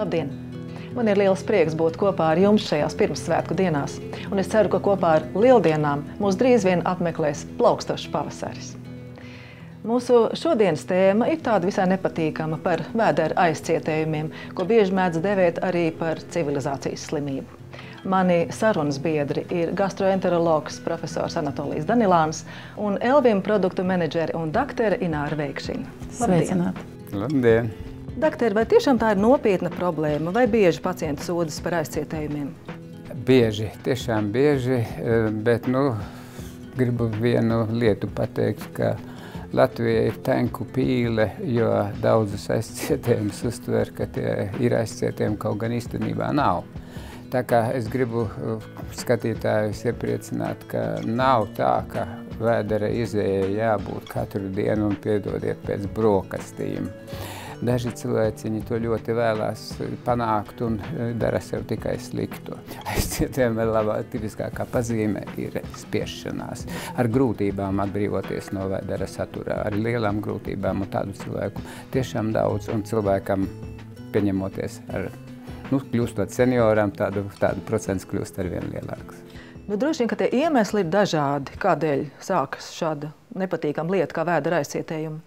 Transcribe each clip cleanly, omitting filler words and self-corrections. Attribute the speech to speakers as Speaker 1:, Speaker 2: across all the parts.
Speaker 1: Labdien! Man ir liels prieks būt kopā ar jums šajās pirmssvētku dienās, un es ceru, ka kopā ar lieldienām mūs drīz vien apmeklēs plaukstošs pavasaris. Mūsu šodienas tēma ir tāda visai nepatīkama par vēdera aizcietējumiem, ko bieži mēdz devēt arī par civilizācijas slimību. Mani sarunas biedri ir gastroenterologs profesors Anatolijs Danilāns un Elvim produktu menedžeri un daktere Ināra Veikšina.
Speaker 2: Sveicināti!
Speaker 3: Labdien!
Speaker 1: Dakter, vai tiešām tā ir nopietna problēma, vai bieži pacienti sūdzas par aizcietējumiem?
Speaker 3: Bieži, tiešām bieži, bet gribu vienu lietu pateikt, ka Latvija ir tenku pīle, jo daudzus aizcietējumus uztver, ka tie ir aizcietējumi, kaut gan īstenībā nav. Tā kā es gribu skatītājus iepriecināt, ka nav tā, ka vēdera izējai jābūt katru dienu un piedodiet pēc brokastīm. Daži cilvēciņi to ļoti vēlās panākt un dara sev tikai slikto. Aizcietējuma labā tipiskākā pazīme ir spiešanās. Ar grūtībām atbrīvoties no vēdera saturā, ar lielām grūtībām, un tādu cilvēku tiešām daudz, un cilvēkam pieņemoties ar, kļūstot senioram, tādu procents kļūst arvien lielāks.
Speaker 1: Droši vien, ka tie iemesli ir dažādi, kādēļ sākas šāda nepatīkama lieta kā vēdera aizcietējuma.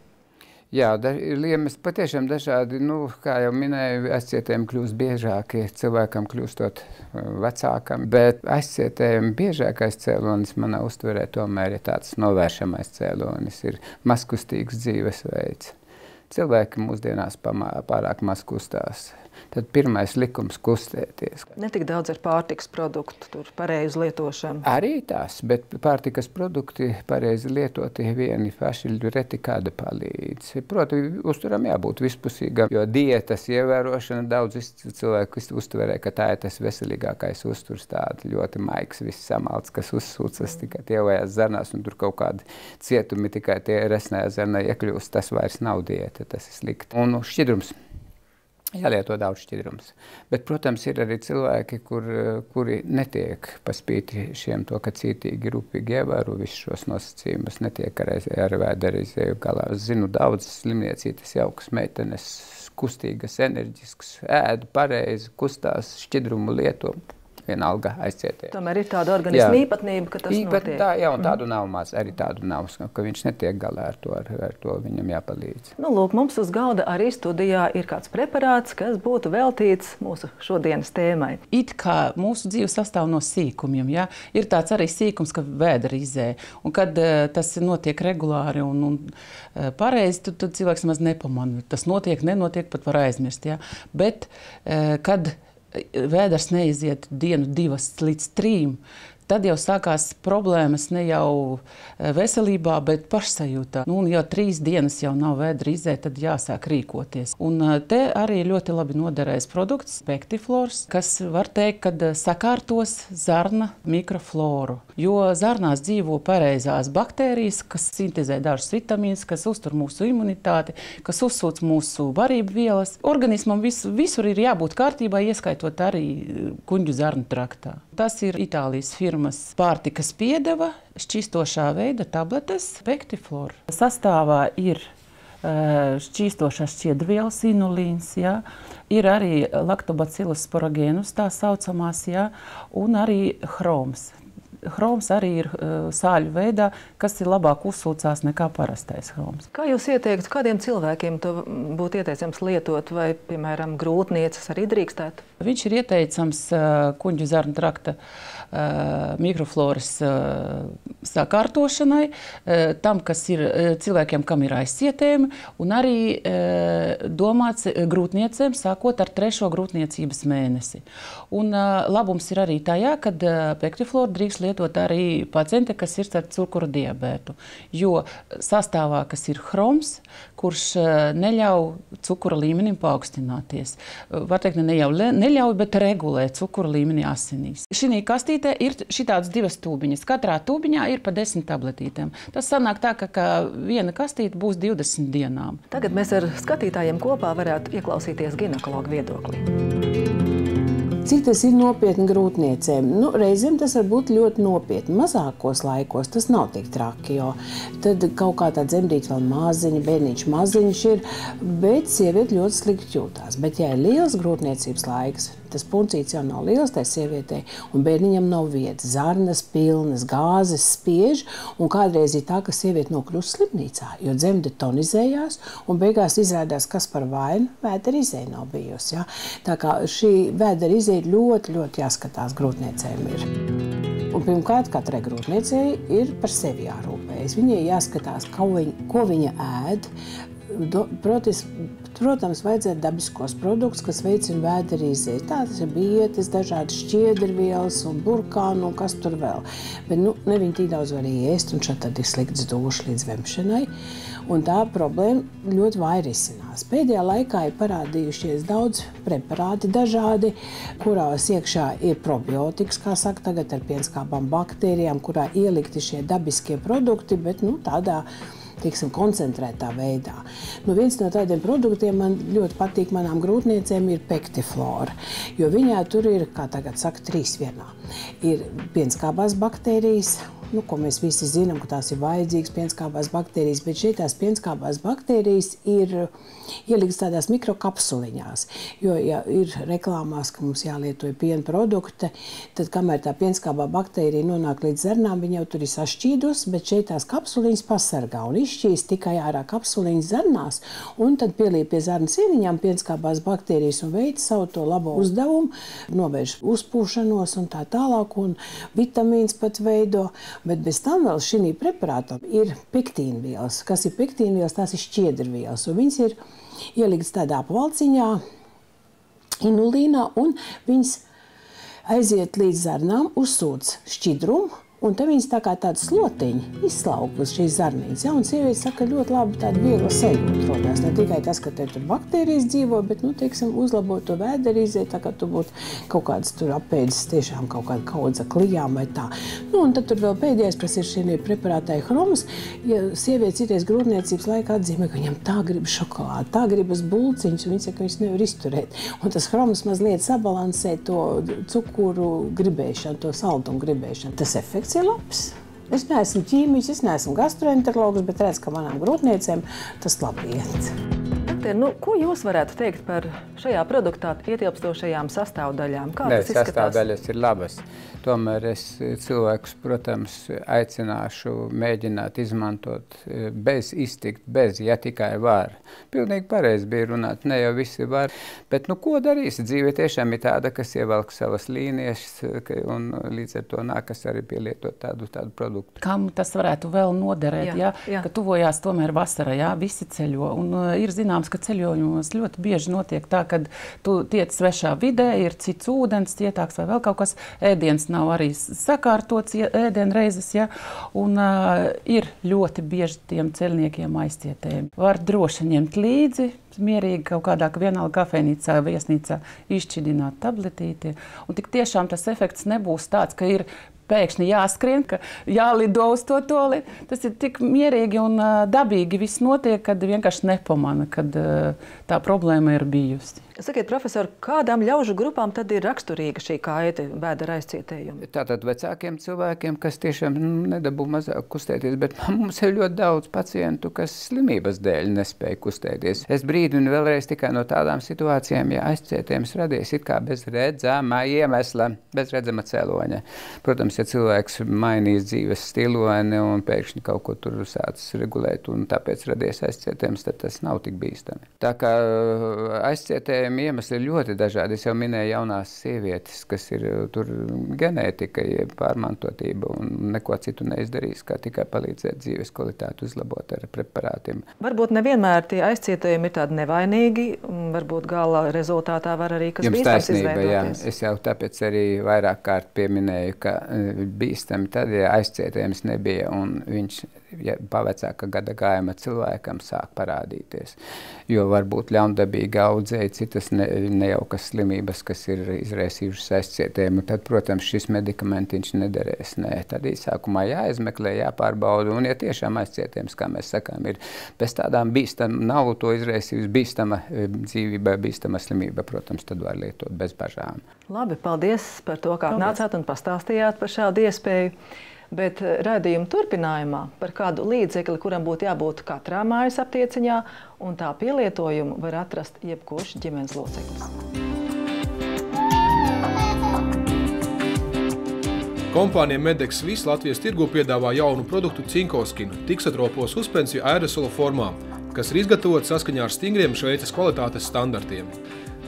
Speaker 3: Jā, ir iemesli patiešām dažādi. Kā jau minēju, aizcietējumi kļūst biežāki, cilvēkam kļūstot vecākam, bet aizcietējumi biežākais cēlonis manā uztverē tomēr ir tāds novēršamais cēlonis, ir mazkustīgs dzīvesveids. Cilvēki mūsdienās pārāk maz kustās. Tad pirmais likums kustēties.
Speaker 1: Ne tik daudz ar pārtikas produktu, tur pareizi lietošanu.
Speaker 3: Arī tās, bet pārtikas produkti pareizi lietoti vieni paši reti kāda palīdz. Proti, uzturam jābūt vispusīgam, jo dietas ievērošana daudz cilvēku uztverē, ka tā ir tas veselīgākais uzturs, tāda ļoti maigs, viss samalts, kas uzsūcas tikai tievajās zarnās, un tur kaut kādi cietumi tikai tie resnējā zarnā iekļūst, tas vairs nav dieta, tas ir slikti. Un šķidrums. Jālieto daudz šķidrums. Bet, protams, ir arī cilvēki, kuri netiek paspīti šiem to, ka cītīgi, rūpīgi ievēro visus šos nosacījumus, netiek ar vēdera izēju galā. Es zinu daudz slimniecītes jaukas meitenes, kustīgas, enerģiskas, ēd pareizi, kustās, šķidrumu lieto. Vienalga aizcietē.
Speaker 1: Tomēr ir tāda organisma īpatnība, ka tas notiek.
Speaker 3: Jā, un tādu nav maz, arī tādu nav, ka viņš netiek galā ar to viņam jāpalīdz.
Speaker 1: Lūk, mums uz galda arī studijā ir kāds preparāts, kas būtu veltīts mūsu šodienas tēmai.
Speaker 2: It kā mūsu dzīve sastāv no sīkumiem, ja? Ir tāds arī sīkums, ka vēdera izēja. Un kad tas notiek regulāri un pareizi, tad cilvēks maz nepamana. Tas notiek, nenotiek, pat var aizmirst. Ja? Bet, kad vēders neiziet dienu 2 līdz 3, tad jau sākās problēmas ne jau veselībā, bet pašsajūtā. Un jau 3 dienas jau nav vēdera izēja, tad jāsāk rīkoties. Un te arī ļoti labi noderēs produkts Pectiflors, kas var teikt, kad sakārtos zarna mikrofloru. Jo zarnās dzīvo pareizās baktērijas, kas sintezē dažus vitamīnus, kas uztur mūsu imunitāti, kas uzsūc mūsu barību vielas. Organismam visur ir jābūt kārtībā, ieskaitot arī kuņģu zarnu traktā. Tas ir Itālijas firmas pārtikas piedeva, šķīstošā veida tabletes Pectiflor. Sastāvā ir šķīstošās šķiedrvielas, inulīns, ja? Ir arī Lactobacillus sporagēnus, tā saucamās, ja? Un arī chroms. Chroms arī ir sāļu veidā, kas ir labāk uzsūcās nekā parastais chroms.
Speaker 1: Kā jūs ieteiktu, kādiem cilvēkiem to būtu ieteicams lietot, vai, piemēram, grūtnieces arī drīkstētu?
Speaker 2: Viņš ir ieteicams kuņģu zarnu trakta mikrofloras sakārtošanai, tam, kas ir cilvēkiem, kam ir aizcietējumi, un arī domāts grūtniecēm, sākot ar 3. grūtniecības mēnesi. Un labums ir arī tajā, kad Pectiflor drīkst lietot arī pacienti, kas ir ar cukura diabētu, jo sastāvā, kas ir chroms, kurš neļauj cukura līmenim paaugstināties. Var teikt, neļauj, bet regulē cukura līmeni asinīs. Šī kastītē ir šitādas 2 tūbiņas. Katrā tūbiņā ir pa 10 tabletītēm. Tas sanāk tā, ka viena kastīte būs 20 dienām.
Speaker 1: Tagad mēs ar skatītājiem kopā varētu ieklausīties ginekologa viedoklī.
Speaker 4: Cik tas ir nopietni grūtniecēm? Nu, reizēm tas var būt ļoti nopietni. Mazākos laikos tas nav tik traki, jo tad kaut kā tā dzemdīt vēl maziņa, bērniņš maziņš ir, bet sieviete ļoti slikti jūtās. Bet, ja ir liels grūtniecības laiks, tas puncīts jau nav liels tai sievietei, un bērniņam nav vietas, zarnas pilnas, gāzes spiež, un kādreiz ir tā, ka sieviete nokļūst slimnīcā, jo dzemde tonizējās, un beigās izrādās, kas par vainu, vēdera izēja nav bijusi. Ja? Tā kā šī vēdera izēja ļoti, ļoti jāskatās grūtniecēm ir. Un pirmkārt, katrai grūtniecei ir par sevi jārūpējas. Viņai jāskatās, ko viņa ēd. Protams, vajadzētu dabiskos produktus, kas veicina vēdera izēju. Tas ir bietes, dažādas šķiedrvielas un burkānu un kas tur vēl. Bet ne viņi tik daudz var ēst, un šeit tad ir slikts dušas līdz vemšanai. Un tā problēma ļoti vāji risinās. Pēdējā laikā ir parādījušies daudz preparāti dažādi, kurās iekšā ir probiotikas, kā saka tagad ar pienskābām baktērijām, kurā ielikti šie dabiskie produkti, bet tādā koncentrētā veidā. Viens no tādiem produktiem man ļoti patīk manām grūtniecēm ir pektiflora, jo viņā tur ir, kā tagad saka, 3 vienā. Ir pienskābās baktērijas, ko mēs visi zinām, ka tās ir vajadzīgas pienskābās baktērijas, bet šeit tās pienskābās baktērijas ir ieliktas tādās mikrokapsuliņās, jo, ja ir reklāmās, ka mums jālieto piena produkti, tad, kamēr tā pienskābā baktērija nonāk līdz zernām, viņa jau tur ir sašķīdus, bet šeit tās kapsuliņas pasargā un izšķīst tikai ārā kapsuliņas zernās, un tad pielīp pie zarnu sieniņām pienskābās baktērijas un veic savu to labo uzdevumu, novērš uzpūšanos un tā tālāk, un vitamīns pat veido. Bet bez tam vēl šī preparātā ir pektīnvielas. Kas ir pektīnvielas? Tās ir šķiedrvielas. Un viņas ir ieliktas tādā apvalciņā, inulīnā, un viņas aiziet līdz zarnām, uzsūc šķidrumu, un te viņas tā kā tāda slotiņa izslauk uz šīs zarniņas. Ja? Un sieviete saka, ļoti labi tāda viegla sajūta rodās. Ne tikai tas, ka te tur baktērijas dzīvo, bet, uzlabot to vēdera izēju, tā kā tu būtu kaut kādas tur apēdis tiešām kaut kāda kaudza klijām vai tā. Un tad tur vēl pēdējais, kas ir šī preparātai Hroms, ja sieviete cities grūtniecības laikā atzīmē, ka viņam tā grib šokolādi, tā gribas bulciņus, un viņa saka, ka viņas nevar izturēt. Un tas Hroms mazliet sabalansē to cukuru gribēšanu, to saldumu gribēšanu. Tas efekts ir labs. Es neesmu ķīmiķis, es neesmu gastroenterologs, bet redzu, ka manām grūtniecēm tas labi iet.
Speaker 1: Ko jūs varētu teikt par šajā produktā ietilpstošajām sastāvdaļām? Kā tas izskatās?
Speaker 3: Sastāvdaļas ir labas. Tomēr es cilvēkus, protams, aicināšu mēģināt izmantot bez iztikt, ja tikai var. Pilnīgi pareizi bija runāt, ne jau visi var. Bet ko darīsi? Dzīve tiešām ir tāda, kas ievelk savas līnijas, un līdz ar to nākas arī pielietot tādu produktu.
Speaker 2: Kam tas varētu vēl noderēt, ka tuvojās tomēr vasara, visi ceļo. Un ir zināms, ka ceļojumos ļoti bieži notiek tā, ka tu tiec svešā vidē, ir cits ūdens, cietāks vai vēl kaut kas, ēdiens nav arī sakārtots ēdienreizes, un ir ļoti bieži tiem ceļniekiem aizcietējumi. Var droši ņemt līdzi, mierīgi kaut kādā vienalga kafejnīcā, viesnīcā izšķidināt tabletīti, un tik tiešām tas efekts nebūs tāds, ka ir pēkšņi jāskrien, ka jālido uz to toli. Tas ir tik mierīgi un dabīgi viss notiek, kad vienkārši nepamana, kad tā problēma ir bijusi.
Speaker 1: Sakiet, profesor, kādām ļaužu grupām tad ir raksturīga šī kaite vēdera aizcietējuma?
Speaker 3: Tātad vecākiem cilvēkiem, kas tiešām nedabū mazāk kustēties, bet mums ir ļoti daudz pacientu, kas slimības dēļ nespēja kustēties. Es brīdinu vēlreiz tikai no tādām situācijām, ja aizcietējums radies it kā bez redzama iemesla, bez redzama cēloņa. Protams, ja cilvēks mainīs dzīves stiloni un pēkšņi kaut ko tur sācis regulēt un tāpēc radies aizcietējums, tad tas nav tik bīstami. Tā kā aizcietējumi iemesli ir ļoti dažādi. Es jau minēju jaunās sievietes, kas ir tur ģenētika, pārmantotība un neko citu neizdarīs, kā tikai palīdzēt dzīves kvalitāti uzlabot ar preparātiem.
Speaker 1: Varbūt nevienmēr tie aizcietējumi ir tādi nevainīgi, un varbūt gala rezultātā var arī kas bīstams izveidoties.
Speaker 3: Es jau tāpēc arī vairāk kārt pieminēju, ka bīstami tad, ja aizcietējums nebija un viņš pavecāka gada gājuma cilvēkam sāk parādīties. Jo varbūt ļaundabīgi audzēja citas nejaukas slimības, kas ir izraisījušas aizcietējumu. Tad, protams, šis medikamentiņš nederēs. Tad īsākumā jāizmeklē, jāpārbauda. Un, ja tiešām aizcietējums, kā mēs sakām, ir bez tādām nav to izraisījusi bīstama dzīvībai, bīstama slimība, protams, tad var lietot bez bažām.
Speaker 1: Labi, paldies par to, kā nācāt un pastāstījāt par šādu iespēju. Bet raidījuma turpinājumā par kādu līdzekli, kuram būtu jābūt katrā mājas aptieciņā, un tā pielietojumu var atrast jebkurš ģimenes loceklis.
Speaker 5: Kompānija Medex Swiss Latvijas tirgū piedāvā jaunu produktu cinkoskinu, tiksatropo suspensiju aerosola formā, kas ir izgatavots saskaņā ar stingriem Šveices kvalitātes standartiem.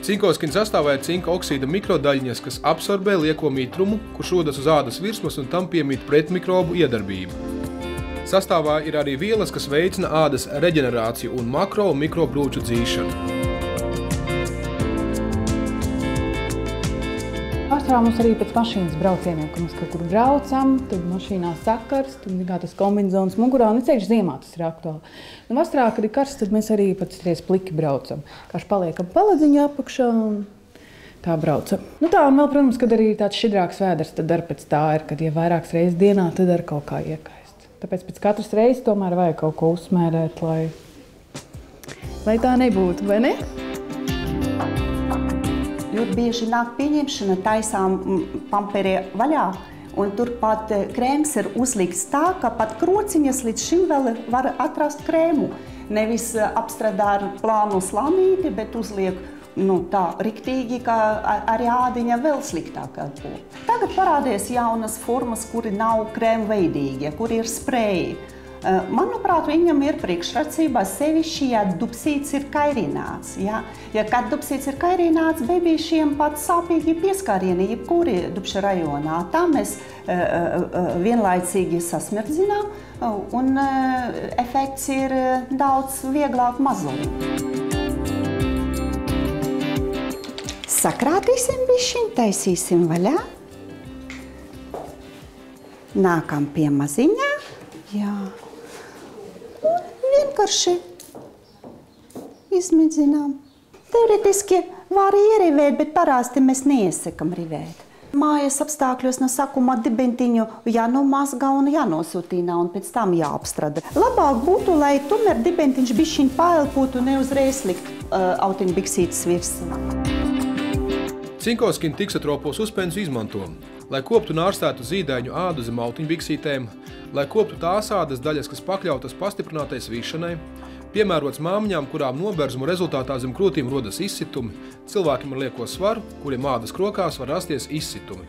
Speaker 5: Cinkoskina sastāvā ir cinka oksīda mikrodaļiņas, kas absorbē lieko mitrumu, kurš rodas uz ādas virsmas un tam piemīt pretmikrobu iedarbību. Sastāvā ir arī vielas, kas veicina ādas reģenerāciju un makro un mikrobrūču dzīšanu.
Speaker 6: Pārsvarā mums arī pēc mašīnas braucieniem, kad mēs kaut kur braucam, tad mašīnā sakars, tad kā tas kombinezons mugurā, un ceļš ziemā tas ir aktuāli. Un vasarā, kad ir karsts, tad mēs arī pēc pliki braucam. Kāds paliekam paladziņā apakšā un tā braucam. Nu tā, un vēl, protams, kad arī tāds šķidrāks vēders, tad ar pēc tā ir, kad ja vairākas reizes dienā, tad ar kaut kā iekaist. Tāpēc pēc katras reizes tomēr vajag kaut ko uzsmērēt, lai tā nebūtu, vai ne?
Speaker 7: Ļoti bieži nāk pieņemšana, taisām pamperē vaļā, un turpat krēms ir uzlikts tā, ka pat krociņas līdz šim vēl var atrast krēmu. Nevis apstrādā ar plānu slānīti, bet uzliek tā riktīgi, ka arī ādiņa vēl sliktāk elpo. Tagad parādīs jaunas formas, kuri nav krēmveidīgi, kuri ir spreji. Manuprāt, viņam ir priekšrocība sevišķi, ja dubsīts ir kairināts. Ja kad dubsīts ir kairināts, bebīšiem pat sāpīgi pieskārieni jebkuri dubša rajonā. Tā mēs vienlaicīgi sasmirdzinām un efekts ir daudz vieglāk mazulim. Sakrātīsim bišķiņ, taisīsim vaļā. Nākam pie maziņā. Jā. Vienkārši izmēģinām. Teoretiski var ierivēt, bet parasti mēs neiesakam rivēt. Mājas apstākļos no sākuma dibentiņu jānomazgā un jānosūtīnā un pēc tam jāapstrādā. Labāk būtu, lai tomēr dibentiņš bišķiņ paelpotu un neuzreiz likt autiņbiksītes virsū.
Speaker 5: Cinkoskina tiksatropo suspensiju izmanto, lai koptu un ārstētu zīdaiņu ādu zem autiņbiksītēm, lai koptu tās ādas daļas, kas pakļautas pastiprinātai svīšanai, piemērots māmiņām, kurām noberzumu rezultātā zem krūtīm rodas izsitumi, cilvēkiem ar lieko svaru, kuriem ādas krokās var rasties izsitumi.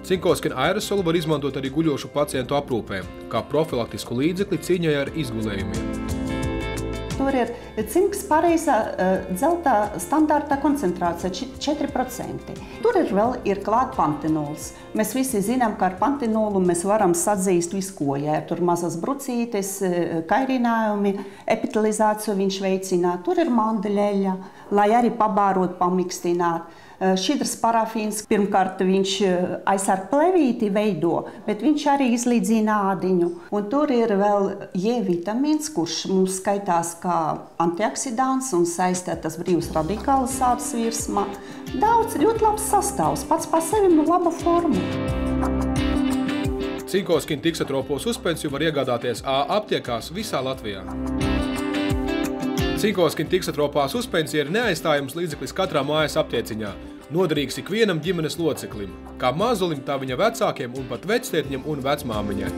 Speaker 5: Cinkoskina aerosolu var izmantot arī guļošu pacientu aprūpē, kā profilaktisku līdzekli cīņai ar izgulējumiem.
Speaker 7: Tur ir cinks pareizā dzeltā standarta koncentrācija 4%. Tur vēl klāt pantenols. Mēs visi zinām, ka ar pantenolu mēs varam sadzīst visu ko. Ja tur mazas brucītes, kairinājumi, epitelizāciju viņš veicina. Tur ir mandeļeļa, lai arī pabārot, pamikstināt. Šķidrs parafīns, pirmkārt viņš aizsarg plevīti veido, bet viņš arī izlīdzina ādiņu. Un tur ir vēl J-vitamīns, kurš mums skaitās kā antioksidants un saistītas brīvas radikālas ādas virsmā. Daudz, ļoti labs sastāvs, pats par sevi laba forma.
Speaker 5: Cinkoskina tiksatropo suspensiju var iegādāties aptiekās visā Latvijā. Cinkoskina tiksatropā suspensija ir neaizstājams līdzeklis katrā mājas aptieciņā. Noderīgs ikvienam ģimenes loceklim, kā mazulim, tā viņa vecākiem un pat vectētiņam un vecmāmiņai.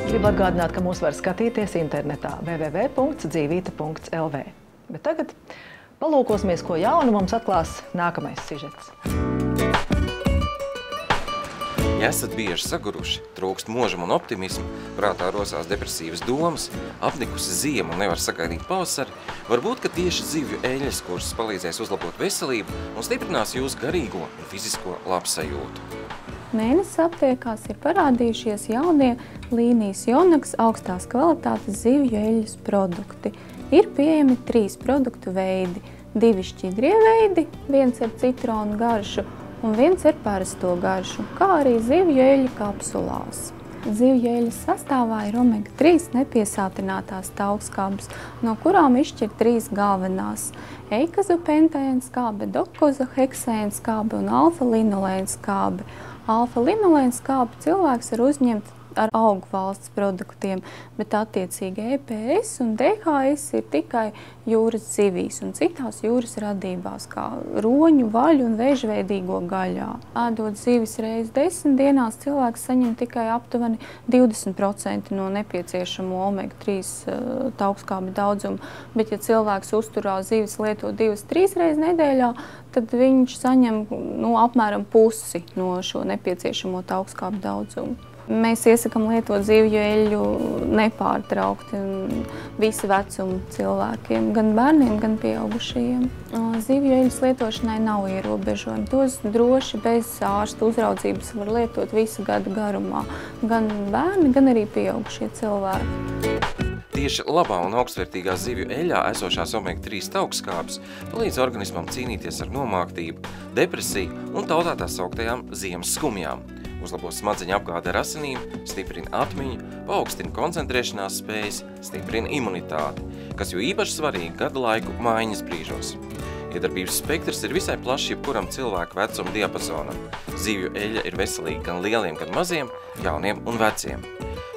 Speaker 1: Gribu atgādināt, ka mūs var skatīties internetā www.dzīvīte.lv. Bet tagad palūkosimies, ko jaunu mums atklās nākamais sižets.
Speaker 8: Ja esat bieži saguruši, trūkst možam un optimismu, prātā rosās depresīvas domas, apnikusi ziema un nevar sagaidīt pavasari, varbūt, ka tieši zivju eļļas kurss palīdzēs uzlabot veselību un stiprinās jūsu garīgo un fizisko labsajūtu.
Speaker 9: Mēnesis aptiekās ir parādījušies jaunie līnijas Jonagas augstās kvalitātes zivju eļļas produkti. Ir pieejami 3 produktu veidi, 2 šķidrie veidi, viens ar citronu garšu un viens ir parasto garšu, kā arī zivju eļļa kapsulās. Zivju eļļas sastāvā ir omega-3 nepiesātinātās taukskābes, no kurām izšķir 3 galvenās – eikazopentēna skābe, dokozoheksēna skābe un alfa-linolēna skābe. Alfa-linolēna skābe cilvēks var uzņemt ar augu valsts produktiem, bet attiecīgi EPS un DHS ir tikai jūras zivīs un citās jūras radībās, kā roņu, vaļu un vēžveidīgo gaļā. Ēdot zivis reizi 10 dienās, cilvēks saņem tikai aptuveni 20% no nepieciešamo omega-3 taukskābi daudzumu, bet ja cilvēks uzturā zivis lieto 2-3 reizes nedēļā, tad viņš saņem apmēram pusi no šo nepieciešamo taukskābi daudzumu. Mēs iesakām lietot zivju eļļu nepārtraukti visi vecuma cilvēkiem, gan bērniem, gan pieaugušajiem. Zivju eļļas lietošanai nav ierobežojumi. Tos droši bez ārsta uzraudzības var lietot visu gadu garumā. Gan bērni, gan arī pieaugušie cilvēki.
Speaker 8: Tieši labā un augstvērtīgā zivju eļļā esošās omega-3 taukskābes palīdz organismam cīnīties ar nomāktību, depresiju un tautā tā sauktajām ziemas skumjām. Uzlabo smadzeņu apgādi ar asinīm, stiprina atmiņu, paaugstina koncentrēšanās spējas, stiprina imunitāti, kas jo īpaši svarīgi gada laiku maiņas brīžos. Iedarbības spektrs ir visai plašs jebkuram cilvēku vecuma diapazonam. Zivju eļļa ir veselīga gan lieliem, gan maziem, jauniem un veciem.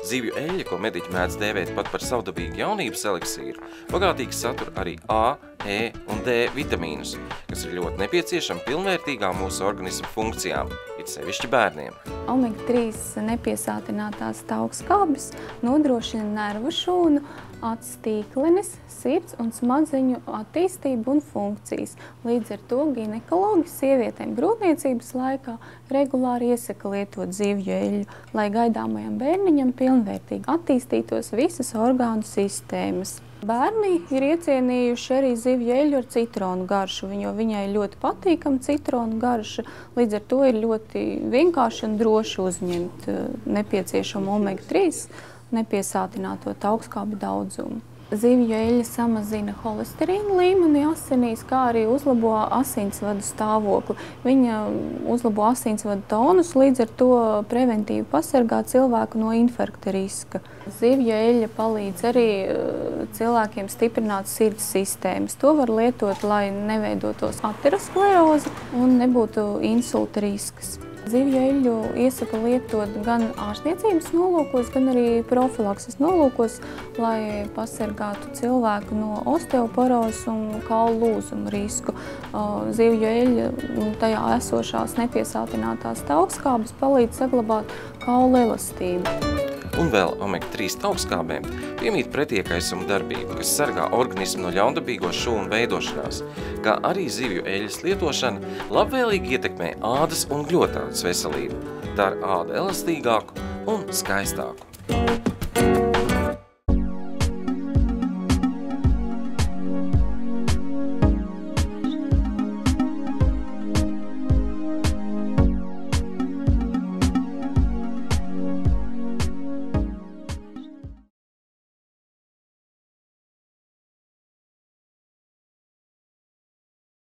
Speaker 8: Zivju eļļa, ko mediķi mēdz dēvēt pat par savdabīgu jaunības eliksīru, bagātīgi satur arī A, E un D vitamīnus, kas ir ļoti nepieciešami pilnvērtīgām mūsu organismu funkcijām, it sevišķi bērniem.
Speaker 9: Omega-3 nepiesātinātās taukskābes nodrošina nervu šūnu, acu tīklenes, sirds un smadzeņu attīstību un funkcijas. Līdz ar to ginekologi sievietēm grūtniecības laikā regulāri iesaka lietot zivju eļļu, lai gaidāmajam bērniņam pilnvērtīgi attīstītos visas orgānu sistēmas. Bērni ir iecienījuši arī zivju eļļu ar citronu garšu, jo viņai ļoti patīkama citronu garša, līdz ar to ir ļoti vienkārši un droši uzņemt nepieciešamo omega-3 nepiesātināto taukskābi daudzumu. Zivju eļļa samazina holesterīna līmeni asinīs, kā arī uzlabo asinsvadu stāvokli. Viņa uzlabo asinsvadu tonus, līdz ar to preventīvi pasargā cilvēku no infarkta riska. Zivju eļļa palīdz arī cilvēkiem stiprināt sirds sistēmas. To var lietot, lai neveidotos ateroskleroze un nebūtu insulta risks. Zivju eļļu iesaka lietot gan ārstniecības nolūkos, gan arī profilakses nolūkos, lai pasargātu cilvēku no osteoporozes un kaulu lūzuma risku. Zivju eļļa tajā esošās nepiesātinātās taukskābes palīdz saglabāt kaulu elastību.
Speaker 8: Un vēl omega-3 taukskābēm piemīt pretiekaisuma darbība, kas sargā organismu no ļaundabīgo šūnu veidošanās, kā arī zivju eļļas lietošana labvēlīgi ietekmē ādas un gļotādas veselību, dara ādu elastīgāku un skaistāku.